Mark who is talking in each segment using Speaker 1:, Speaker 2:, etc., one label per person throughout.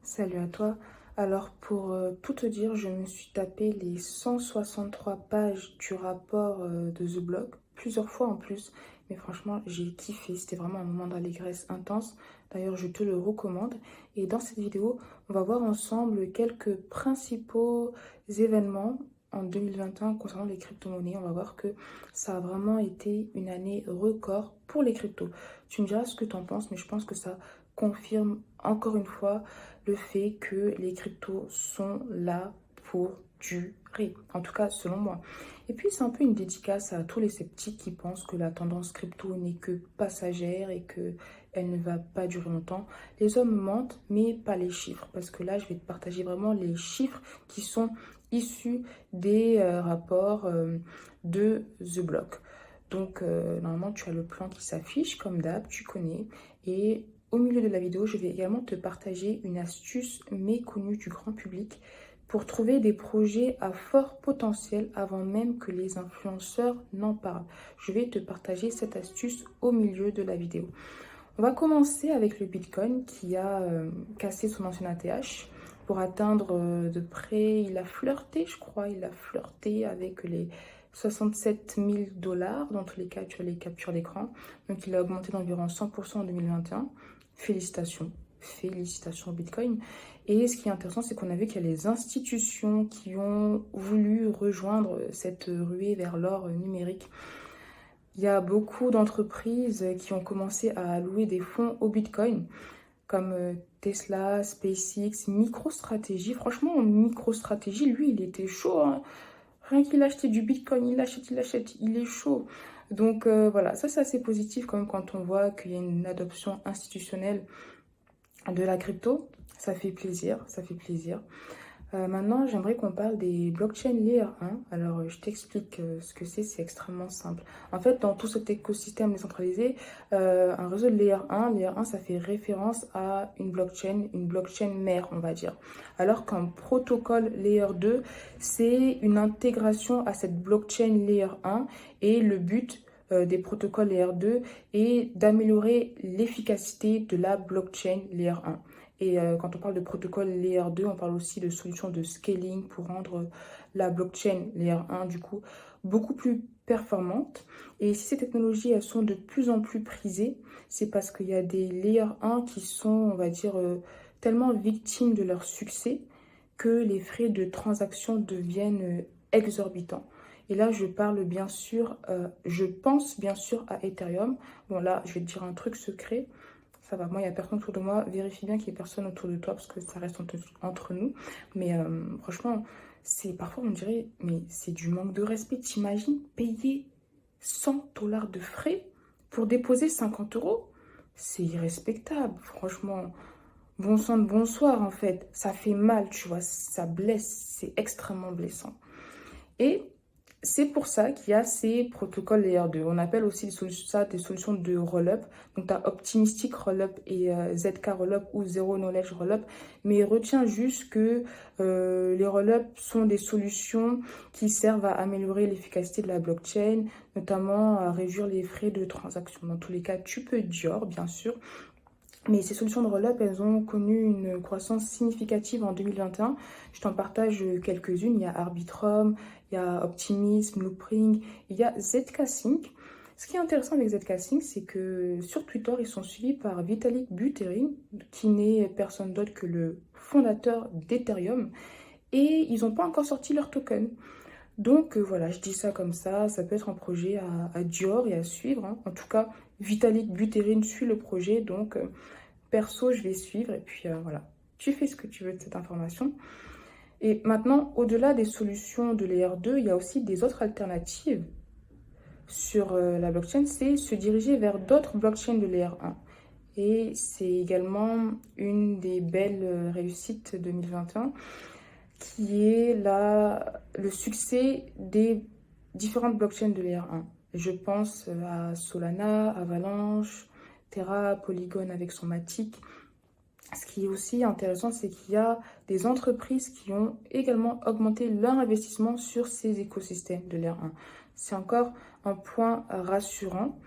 Speaker 1: Salut à toi. Alors pour tout te dire, je me suis tapé les 163 pages du rapport de The Block, plusieurs fois en plus. Mais franchement, j'ai kiffé. C'était vraiment un moment d'allégresse intense. D'ailleurs, je te le recommande. Et dans cette vidéo, on va voir ensemble quelques principaux événements en 2021 concernant les crypto-monnaies. On va voir que ça a vraiment été une année record pour les cryptos. Tu me diras ce que tu en penses, mais je pense que ça confirme encore une fois le fait que les cryptos sont là pour durer, en tout cas selon moi. Et puis c'est un peu une dédicace à tous les sceptiques qui pensent que la tendance crypto n'est que passagère et que elle ne va pas durer longtemps. Les hommes mentent, mais pas les chiffres, parce que là je vais te partager vraiment les chiffres qui sont issus des rapports de The Block. Donc normalement tu as le plan qui s'affiche comme d'hab, tu connais. Et au milieu de la vidéo, je vais également te partager une astuce méconnue du grand public pour trouver des projets à fort potentiel avant même que les influenceurs n'en parlent. Je vais te partager cette astuce au milieu de la vidéo. On va commencer avec le Bitcoin qui a cassé son ancien ATH pour atteindre de près, il a flirté, je crois, il a flirté avec les 67 000 $. Dans tous les cas, tu as les captures d'écran. Donc, il a augmenté d'environ 100% en 2021. Félicitations. Félicitations au Bitcoin. Et ce qui est intéressant, c'est qu'on a vu qu'il y a les institutions qui ont voulu rejoindre cette ruée vers l'or numérique. Il y a beaucoup d'entreprises qui ont commencé à allouer des fonds au Bitcoin, comme Tesla, SpaceX, MicroStrategy. Franchement, MicroStrategy, lui, il était chaud, hein. Rien qu'il achetait du Bitcoin, il achète, il est chaud. Donc voilà, ça c'est assez positif quand même quand on voit qu'il y a une adoption institutionnelle de la crypto. Ça fait plaisir, ça fait plaisir. Maintenant, j'aimerais qu'on parle des blockchains Layer 1. Alors, je t'explique ce que c'est extrêmement simple. En fait, dans tout cet écosystème décentralisé, un réseau de Layer 1, ça fait référence à une blockchain mère, on va dire. Alors qu'un protocole Layer 2, c'est une intégration à cette blockchain Layer 1 et le but des protocoles Layer 2 est d'améliorer l'efficacité de la blockchain Layer 1. Et quand on parle de protocole Layer 2, on parle aussi de solutions de scaling pour rendre la blockchain Layer 1, du coup, beaucoup plus performante. Et si ces technologies, elles sont de plus en plus prisées, c'est parce qu'il y a des Layer 1 qui sont, on va dire, tellement victimes de leur succès que les frais de transaction deviennent exorbitants. Et là, je parle bien sûr, je pense bien sûr à Ethereum. Bon, là, je vais te dire un truc secret. Ça va, moi, il n'y a personne autour de moi. Vérifie bien qu'il n'y ait personne autour de toi parce que ça reste entre nous. Mais franchement, c'est parfois on dirait, mais c'est du manque de respect. T'imagines payer 100 $ de frais pour déposer 50 euros? C'est irrespectable, franchement. Bon sang de bonsoir, en fait. Ça fait mal, tu vois, ça blesse, c'est extrêmement blessant. Et c'est pour ça qu'il y a ces protocoles Layer 2. On appelle aussi ça des solutions de roll-up. Donc, tu as Optimistic Rollup et ZK Rollup ou Zero Knowledge Rollup. Mais retiens juste que les roll-up sont des solutions qui servent à améliorer l'efficacité de la blockchain, notamment à réduire les frais de transaction. Dans tous les cas, tu peux Dior, bien sûr. Mais ces solutions de roll-up, elles ont connu une croissance significative en 2021. Je t'en partage quelques-unes. Il y a Arbitrum, il y a Optimism, Loopring, il y a ZK-Sync. Ce qui est intéressant avec ZK-Sync, c'est que sur Twitter, ils sont suivis par Vitalik Buterin, qui n'est personne d'autre que le fondateur d'Ethereum. Et ils n'ont pas encore sorti leur token. Donc voilà, je dis ça comme ça peut être un projet à Dior et à suivre, hein. En tout cas, Vitalik Buterin suit le projet, donc perso, je vais suivre et puis voilà. Tu fais ce que tu veux de cette information. Et maintenant, au-delà des solutions de Layer 2, il y a aussi des autres alternatives sur la blockchain, c'est se diriger vers d'autres blockchains de Layer 1. Et c'est également une des belles réussites 2021 qui est le succès des différentes blockchains de Layer 1. Je pense à Solana, Avalanche, Terra, Polygon avec son Matic. Ce qui est aussi intéressant, c'est qu'il y a des entreprises qui ont également augmenté leur investissement sur ces écosystèmes de Layer 1. C'est encore un point rassurant.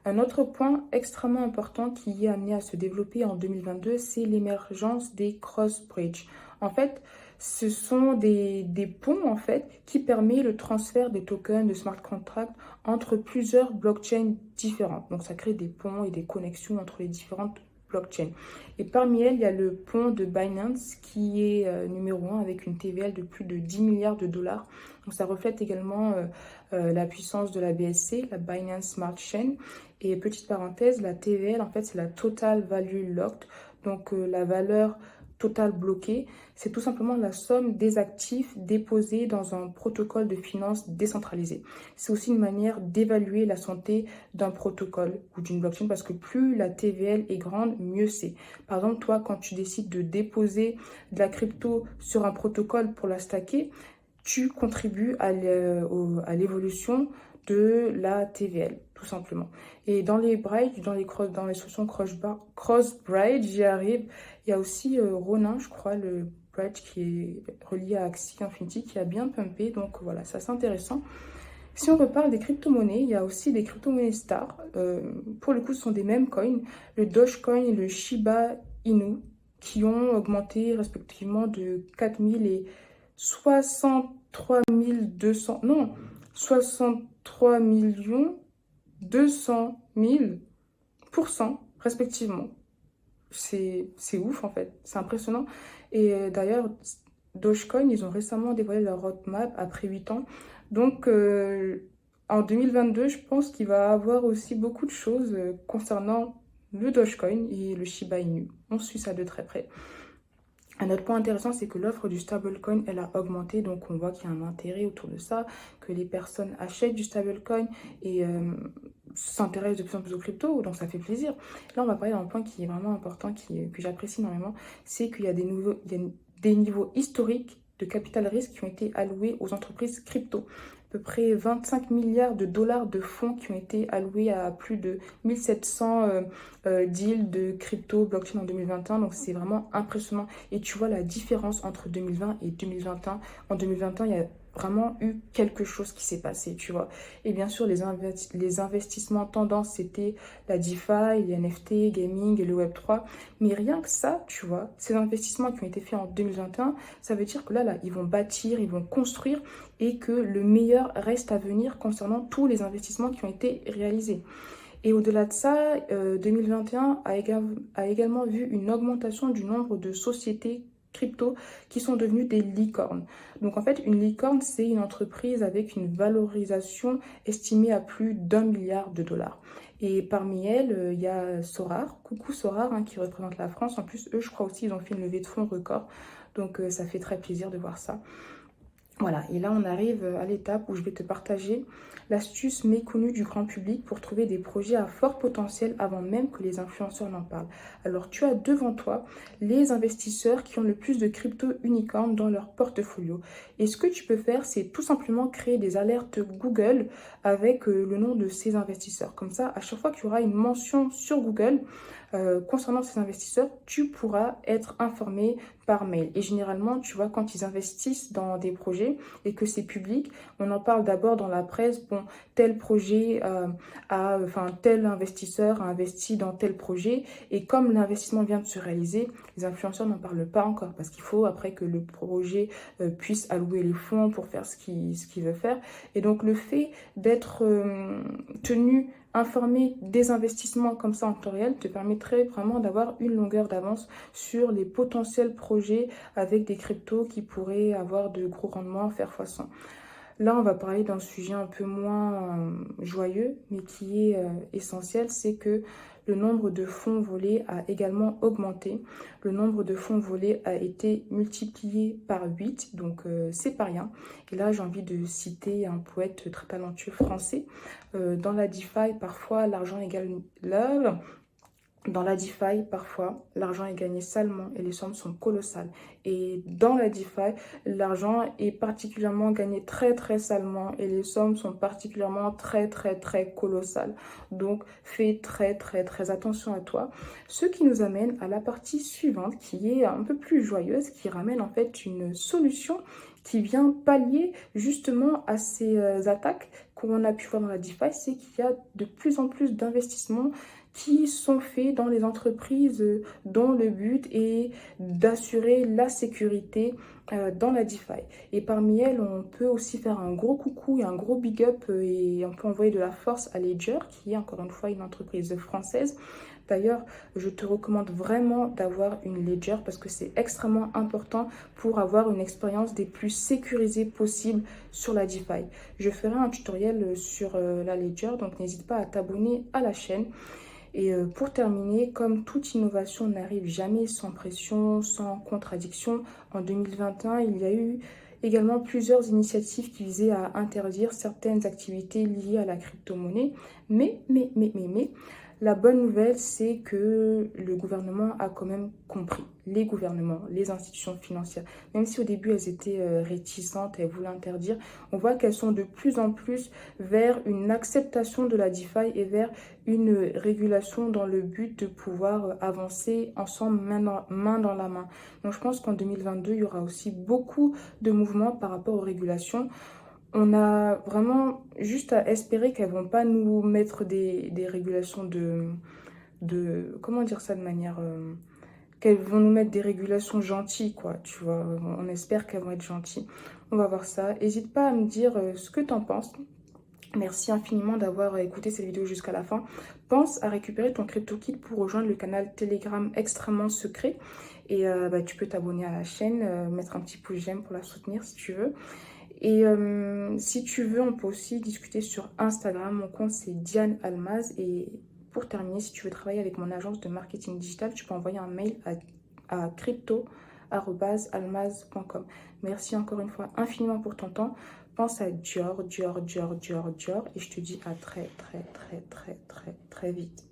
Speaker 1: Un autre point extrêmement important qui est amené à se développer en 2022, c'est l'émergence des cross-bridges. En fait, ce sont des ponts en fait, qui permettent le transfert des tokens de smart contracts entre plusieurs blockchains différentes. Donc, ça crée des ponts et des connexions entre les différentes blockchains. Et parmi elles, il y a le pont de Binance qui est numéro 1 avec une TVL de plus de 10 milliards de dollars. Donc, ça reflète également la puissance de la BSC, la Binance Smart Chain. Et petite parenthèse, la TVL, en fait, c'est la Total Value Locked. Donc, la valeur totale bloquée, c'est tout simplement la somme des actifs déposés dans un protocole de finance décentralisé. C'est aussi une manière d'évaluer la santé d'un protocole ou d'une blockchain parce que plus la TVL est grande, mieux c'est. Par exemple, toi, quand tu décides de déposer de la crypto sur un protocole pour la stacker, tu contribues à l'évolution de la TVL, tout simplement. Et dans les bridges, dans les solutions cross-bridge, j'y arrive, il y a aussi Ronin, je crois, le bridge qui est relié à Axie Infinity, qui a bien pumpé, donc voilà, ça c'est intéressant. Si on reparle des crypto-monnaies, il y a aussi des crypto-monnaies stars. Pour le coup, ce sont des mêmes coins, le Dogecoin et le Shiba Inu, qui ont augmenté respectivement de 4000 et 63 200, non, 63 200 000% respectivement. C'est ouf en fait, c'est impressionnant. Et d'ailleurs, Dogecoin, ils ont récemment dévoilé leur roadmap après 8 ans. Donc en 2022, je pense qu'il va y avoir aussi beaucoup de choses concernant le Dogecoin et le Shiba Inu. On suit ça de très près. Un autre point intéressant, c'est que l'offre du stablecoin, elle a augmenté. Donc, on voit qu'il y a un intérêt autour de ça, que les personnes achètent du stablecoin et s'intéressent de plus en plus aux cryptos. Donc, ça fait plaisir. Là, on va parler d'un point qui est vraiment important, que j'apprécie énormément. C'est qu'il y a des niveaux historiques de capital risque qui ont été alloués aux entreprises crypto. À peu près 25 milliards de dollars de fonds qui ont été alloués à plus de 1700 deals de crypto blockchain en 2021. Donc c'est vraiment impressionnant. Et tu vois la différence entre 2020 et 2021. En 2021, il y a vraiment eu quelque chose qui s'est passé, tu vois. Et bien sûr, les investissements tendance, c'était la DeFi, les NFT, gaming et le Web3. Mais rien que ça, tu vois, ces investissements qui ont été faits en 2021, ça veut dire que là, ils vont bâtir, ils vont construire et que le meilleur reste à venir concernant tous les investissements qui ont été réalisés. Et au-delà de ça, 2021 a également vu une augmentation du nombre de sociétés crypto qui sont devenues des licornes. Donc en fait, une licorne, c'est une entreprise avec une valorisation estimée à plus d'1 milliard de dollars. Et parmi elles, il y a Sorare, coucou Sorare, hein, qui représente la France. En plus, eux, je crois aussi, ils ont fait une levée de fonds record. Donc ça fait très plaisir de voir ça. Voilà, et là on arrive à l'étape où je vais te partager l'astuce méconnue du grand public pour trouver des projets à fort potentiel avant même que les influenceurs n'en parlent. Alors tu as devant toi les investisseurs qui ont le plus de crypto unicornes dans leur portfolio. Et ce que tu peux faire, c'est tout simplement créer des alertes Google avec le nom de ces investisseurs. Comme ça, à chaque fois qu'il y aura une mention sur Google, concernant ces investisseurs, tu pourras être informé par mail. Et généralement, tu vois, quand ils investissent dans des projets et que c'est public, on en parle d'abord dans la presse. Bon, tel projet tel investisseur a investi dans tel projet. Et comme l'investissement vient de se réaliser, les influenceurs n'en parlent pas encore parce qu'il faut après que le projet puisse allouer les fonds pour faire ce qu'il veut faire. Et donc, le fait d'être tenu informer des investissements comme ça en temps réel te permettrait vraiment d'avoir une longueur d'avance sur les potentiels projets avec des cryptos qui pourraient avoir de gros rendements, faire x100. Là, on va parler d'un sujet un peu moins joyeux, mais qui est essentiel, c'est que le nombre de fonds volés a également augmenté. Le nombre de fonds volés a été multiplié par 8, donc c'est pas rien. Et là, j'ai envie de citer un poète très talentueux français. Dans la DeFi, parfois, l'argent égale l'heure. Dans la DeFi, parfois, l'argent est gagné salement et les sommes sont colossales. Et dans la DeFi, l'argent est particulièrement gagné très très salement et les sommes sont particulièrement très très très colossales. Donc, fais très très très attention à toi. Ce qui nous amène à la partie suivante qui est un peu plus joyeuse, qui ramène en fait une solution qui vient pallier justement à ces attaques qu'on a pu voir dans la DeFi, c'est qu'il y a de plus en plus d'investissements qui sont faits dans les entreprises dont le but est d'assurer la sécurité dans la DeFi. Et parmi elles, on peut aussi faire un gros coucou et un gros big up et on peut envoyer de la force à Ledger, qui est encore une fois une entreprise française. D'ailleurs, je te recommande vraiment d'avoir une Ledger parce que c'est extrêmement important pour avoir une expérience des plus sécurisées possibles sur la DeFi. Je ferai un tutoriel sur la Ledger, donc n'hésite pas à t'abonner à la chaîne. Et pour terminer, comme toute innovation n'arrive jamais sans pression, sans contradiction, en 2021, il y a eu également plusieurs initiatives qui visaient à interdire certaines activités liées à la crypto-monnaie. Mais, la bonne nouvelle, c'est que le gouvernement a quand même compris. Les gouvernements, les institutions financières, même si au début elles étaient réticentes, elles voulaient interdire, on voit qu'elles sont de plus en plus vers une acceptation de la DeFi et vers une régulation dans le but de pouvoir avancer ensemble main dans la main. Donc je pense qu'en 2022, il y aura aussi beaucoup de mouvements par rapport aux régulations. On a vraiment juste à espérer qu'elles vont pas nous mettre des régulations comment dire ça de manière... qu'elles vont nous mettre des régulations gentilles, quoi, tu vois. On espère qu'elles vont être gentilles. On va voir ça. N'hésite pas à me dire ce que tu en penses. Merci infiniment d'avoir écouté cette vidéo jusqu'à la fin. Pense à récupérer ton CryptoKit pour rejoindre le canal Telegram extrêmement secret. Et tu peux t'abonner à la chaîne, mettre un petit pouce j'aime pour la soutenir si tu veux. Et si tu veux, on peut aussi discuter sur Instagram. Mon compte, c'est Diane Almaz. Et pour terminer, si tu veux travailler avec mon agence de marketing digital, tu peux envoyer un mail à crypto@almaz.com. Merci encore une fois infiniment pour ton temps. Pense à Dior. Et je te dis à très, très, très, très, très, très vite.